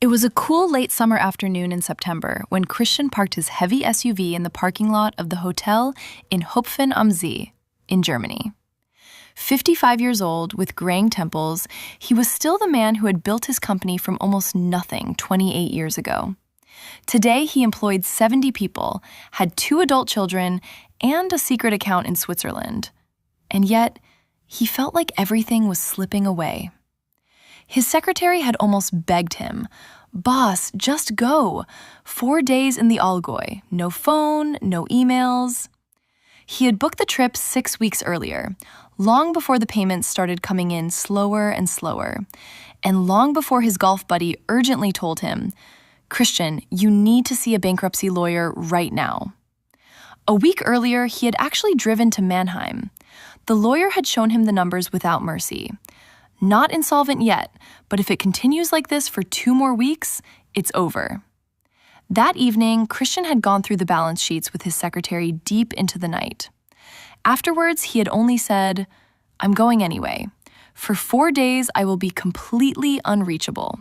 It was a cool late summer afternoon in September when Christian parked his heavy SUV in the parking lot of the hotel in Hopfen am See in Germany. 55 years old, with graying temples, he was still the man who had built his company from almost nothing 28 years ago. Today, he employed 70 people, had 2 adult children, and a secret account in Switzerland. And yet, he felt like everything was slipping away. His secretary had almost begged him, "Boss, just go. 4 days in the Allgäu. No phone, no emails." He had booked the trip 6 weeks earlier, long before the payments started coming in slower and slower, and long before his golf buddy urgently told him, "Christian, you need to see a bankruptcy lawyer right now." A week earlier, he had actually driven to Mannheim. The lawyer had shown him the numbers without mercy. Not insolvent yet, but if it continues like this for 2 more weeks, it's over. That evening, Christian had gone through the balance sheets with his secretary deep into the night. Afterwards, he had only said, "I'm going anyway. For 4 days, I will be completely unreachable."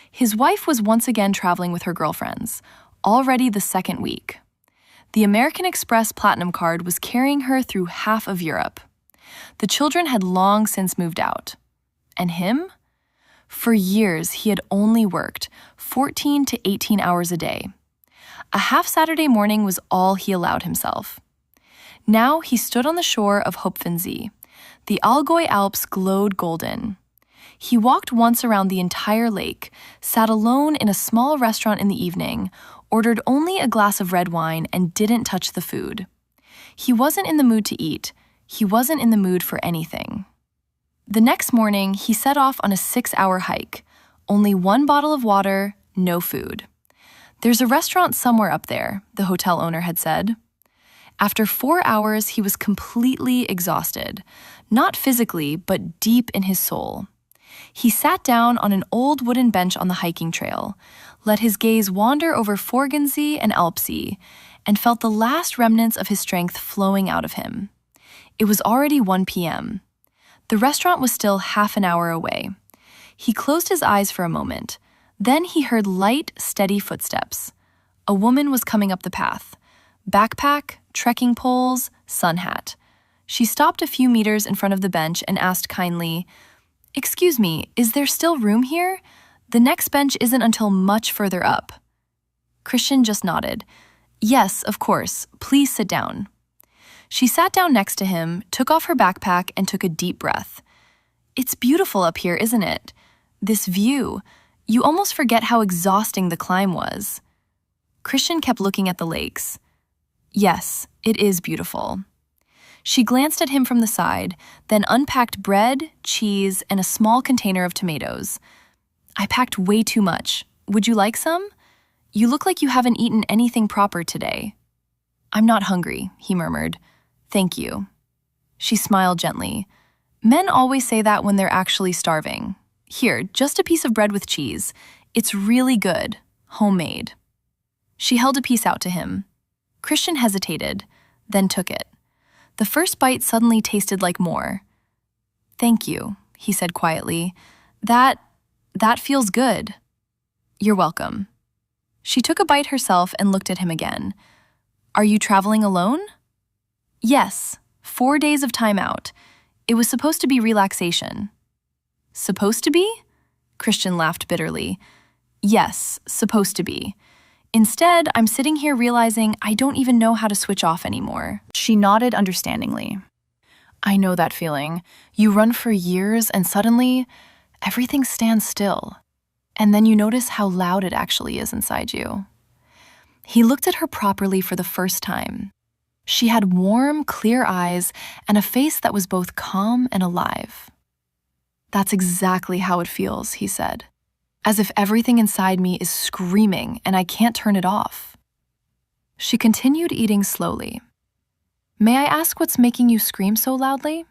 His wife was once again traveling with her girlfriends, already the 2nd week. The American Express Platinum card was carrying her through half of Europe. The children had long since moved out. And him? For years, he had only worked 14 to 18 hours a day. A half Saturday morning was all he allowed himself. Now he stood on the shore of Hopfensee. The Allgäu Alps glowed golden. He walked once around the entire lake, sat alone in a small restaurant in the evening, ordered only a glass of red wine, and didn't touch the food. He wasn't in the mood to eat. He wasn't in the mood for anything. The next morning, he set off on a 6-hour hike. Only 1 bottle of water, no food. "There's a restaurant somewhere up there," the hotel owner had said. After 4 hours, he was completely exhausted, not physically, but deep in his soul. He sat down on an old wooden bench on the hiking trail, let his gaze wander over Forgensee and Alpsee, and felt the last remnants of his strength flowing out of him. It was already 1 p.m. The restaurant was still half an hour away. He closed his eyes for a moment. Then he heard light, steady footsteps. A woman was coming up the path. Backpack, trekking poles, sun hat. She stopped a few meters in front of the bench and asked kindly, "Excuse me, is there still room here? The next bench isn't until much further up." Christian just nodded. "Yes, of course. Please sit down." She sat down next to him, took off her backpack, and took a deep breath. "It's beautiful up here, isn't it? This view. You almost forget how exhausting the climb was." Christian kept looking at the lakes. "Yes, it is beautiful." She glanced at him from the side, then unpacked bread, cheese, and a small container of tomatoes. "I packed way too much. Would you like some? You look like you haven't eaten anything proper today." "I'm not hungry," he murmured. "Thank you." She smiled gently. Men always say that when they're actually starving. "Here, just a piece of bread with cheese. It's really good. Homemade." She held a piece out to him. Christian hesitated, then took it. The first bite suddenly tasted like more. "Thank you," he said quietly. That feels good." "You're welcome." She took a bite herself and looked at him again. "Are you traveling alone?" "Yes, 4 days of time out. It was supposed to be relaxation." "Supposed to be?" Christian laughed bitterly. "Yes, supposed to be. Instead, I'm sitting here realizing I don't even know how to switch off anymore." She nodded understandingly. "I know that feeling. You run for years and suddenly, everything stands still. And then you notice how loud it actually is inside you." He looked at her properly for the first time. She had warm, clear eyes and a face that was both calm and alive. "That's exactly how it feels," he said. "As if everything inside me is screaming and I can't turn it off." She continued eating slowly. "May I ask what's making you scream so loudly?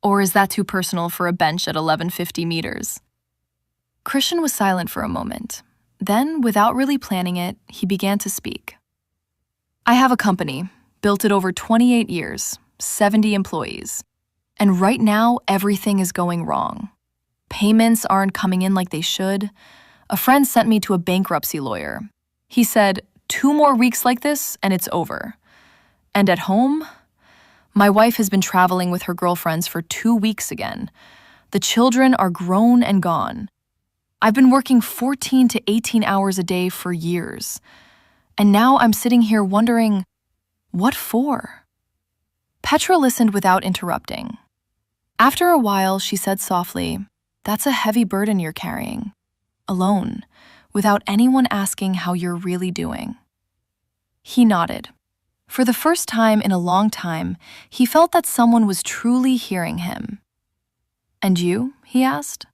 Or is that too personal for a bench at 1150 meters?" Christian was silent for a moment. Then, without really planning it, he began to speak. "I have a company, built it over 28 years, 70 employees. And right now, everything is going wrong. Payments aren't coming in like they should. A friend sent me to a bankruptcy lawyer. He said, 2 more weeks like this and it's over. And at home, my wife has been traveling with her girlfriends for 2 weeks again. The children are grown and gone. I've been working 14 to 18 hours a day for years. And now I'm sitting here wondering, what for? Petra listened without interrupting. After a while, she said softly, "That's a heavy burden you're carrying. Alone, without anyone asking how you're really doing." He nodded. For the first time in a long time, he felt that someone was truly hearing him. "And you?" he asked.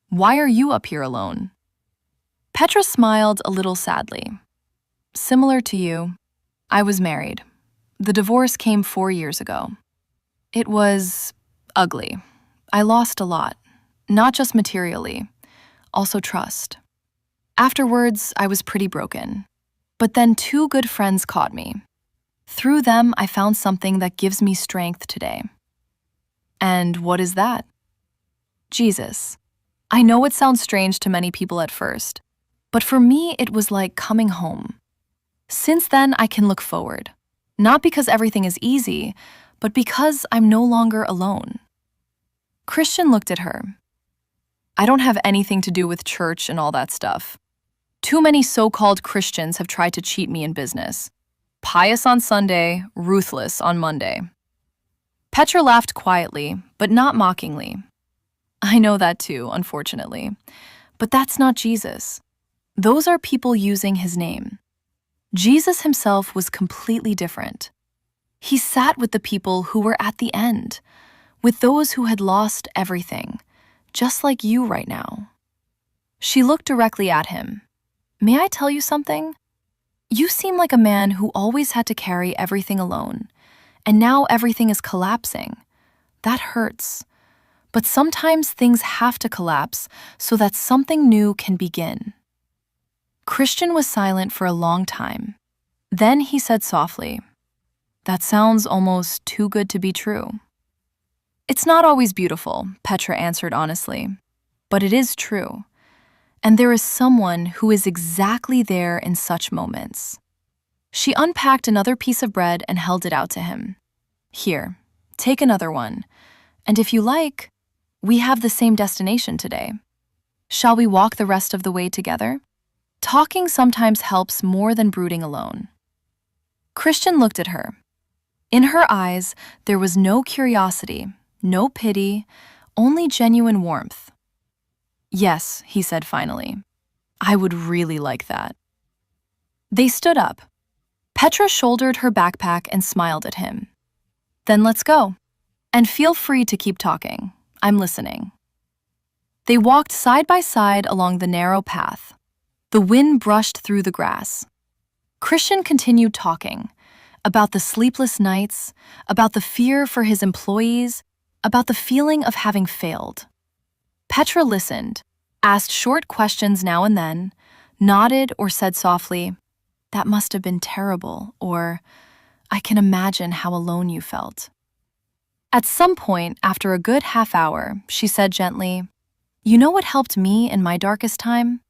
"Why are you up here alone?" Petra smiled a little sadly. "Similar to you, I was married. The divorce came 4 years ago. It was ugly. I lost a lot, not just materially, also trust. Afterwards, I was pretty broken. But then 2 good friends caught me. Through them, I found something that gives me strength today." "And what is that?" "Jesus. I know it sounds strange to many people at first, but for me, it was like coming home. Since then, I can look forward. Not because everything is easy, but because I'm no longer alone." Christian looked at her. "I don't have anything to do with church and all that stuff. Too many so-called Christians have tried to cheat me in business. Pious on Sunday, ruthless on Monday." Petra laughed quietly, but not mockingly. "I know that too, unfortunately. But that's not Jesus. Those are people using his name. Jesus himself was completely different. He sat with the people who were at the end, with those who had lost everything, just like you right now." She looked directly at him. "May I tell you something? You seem like a man who always had to carry everything alone, and now everything is collapsing. That hurts. But sometimes things have to collapse so that something new can begin." Christian was silent for a long time. Then he said softly, "That sounds almost too good to be true." "It's not always beautiful," Petra answered honestly, "but it is true. And there is someone who is exactly there in such moments." She unpacked another piece of bread and held it out to him. "Here, take another one. And if you like, we have the same destination today. Shall we walk the rest of the way together? Talking sometimes helps more than brooding alone." Christian looked at her. In her eyes, there was no curiosity, no pity, only genuine warmth. "Yes," he said finally. "I would really like that." They stood up. Petra shouldered her backpack and smiled at him. "Then let's go. And feel free to keep talking. I'm listening." They walked side by side along the narrow path. The wind brushed through the grass. Christian continued talking about the sleepless nights, about the fear for his employees, about the feeling of having failed. Petra listened, asked short questions now and then, nodded or said softly, "That must have been terrible," or "I can imagine how alone you felt." At some point, after a good half hour, she said gently, "You know what helped me in my darkest time?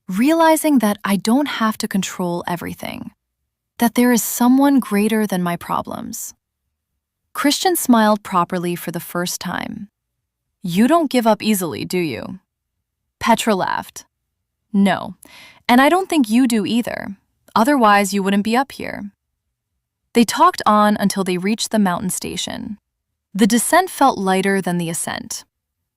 Realizing that I don't have to control everything, that there is someone greater than my problems." Christian smiled properly for the first time. "You don't give up easily, do you?" Petra laughed. "No, and I don't think you do either. Otherwise, you wouldn't be up here." They talked on until they reached the mountain station. The descent felt lighter than the ascent.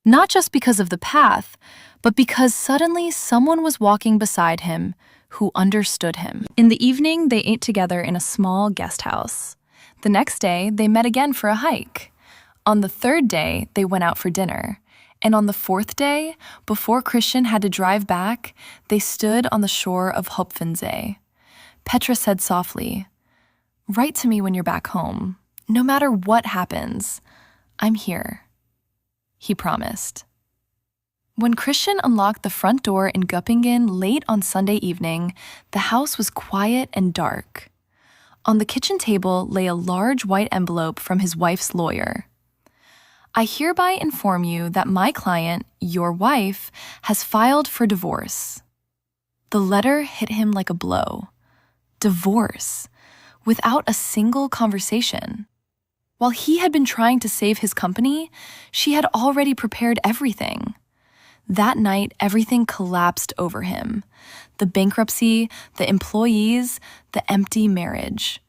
Not just because of the path, but because suddenly someone was walking beside him who understood him. In the evening, they ate together in a small guest house. The next day, they met again for a hike. On the 3rd day, they went out for dinner. And on the 4th day, before Christian had to drive back, they stood on the shore of Hopfensee. Petra said softly, "Write to me when you're back home. No matter what happens, I'm here." He promised. When Christian unlocked the front door in Göppingen late on Sunday evening, the house was quiet and dark. On the kitchen table lay a large white envelope from his wife's lawyer. "I hereby inform you that my client, your wife, has filed for divorce." The letter hit him like a blow. Divorce, without a single conversation. While he had been trying to save his company, she had already prepared everything. That night, everything collapsed over him. The bankruptcy, the employees, the empty marriage.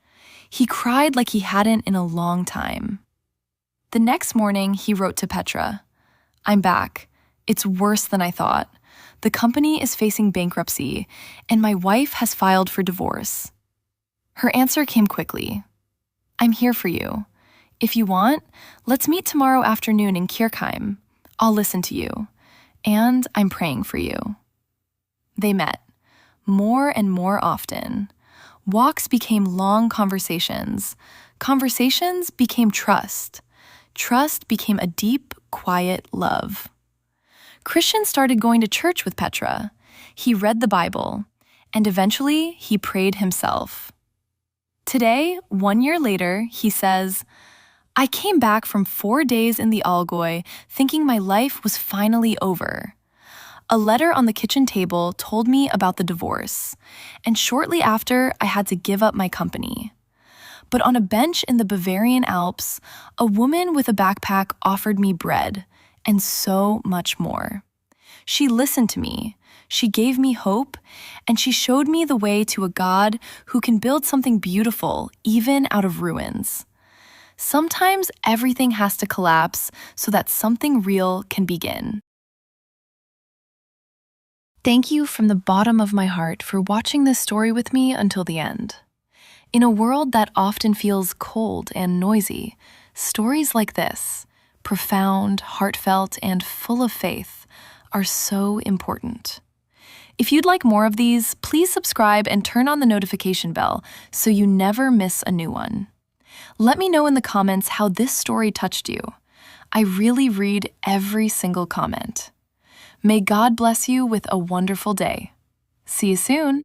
He cried like he hadn't in a long time. The next morning, he wrote to Petra, "I'm back. It's worse than I thought. The company is facing bankruptcy, and my wife has filed for divorce." Her answer came quickly. "I'm here for you. If you want, let's meet tomorrow afternoon in Kirchheim. I'll listen to you. And I'm praying for you." They met, more and more often. Walks became long conversations. Conversations became trust. Trust became a deep, quiet love. Christian started going to church with Petra. He read the Bible, and eventually he prayed himself. Today, 1 year later, he says, "I came back from 4 days in the Allgäu thinking my life was finally over. A letter on the kitchen table told me about the divorce, and shortly after, I had to give up my company. But on a bench in the Bavarian Alps, a woman with a backpack offered me bread, and so much more. She listened to me, she gave me hope, and she showed me the way to a God who can build something beautiful even out of ruins. Sometimes everything has to collapse so that something real can begin." Thank you from the bottom of my heart for watching this story with me until the end. In a world that often feels cold and noisy, stories like this, profound, heartfelt, and full of faith, are so important. If you'd like more of these, please subscribe and turn on the notification bell so you never miss a new one. Let me know in the comments how this story touched you. I really read every single comment. May God bless you with a wonderful day. See you soon.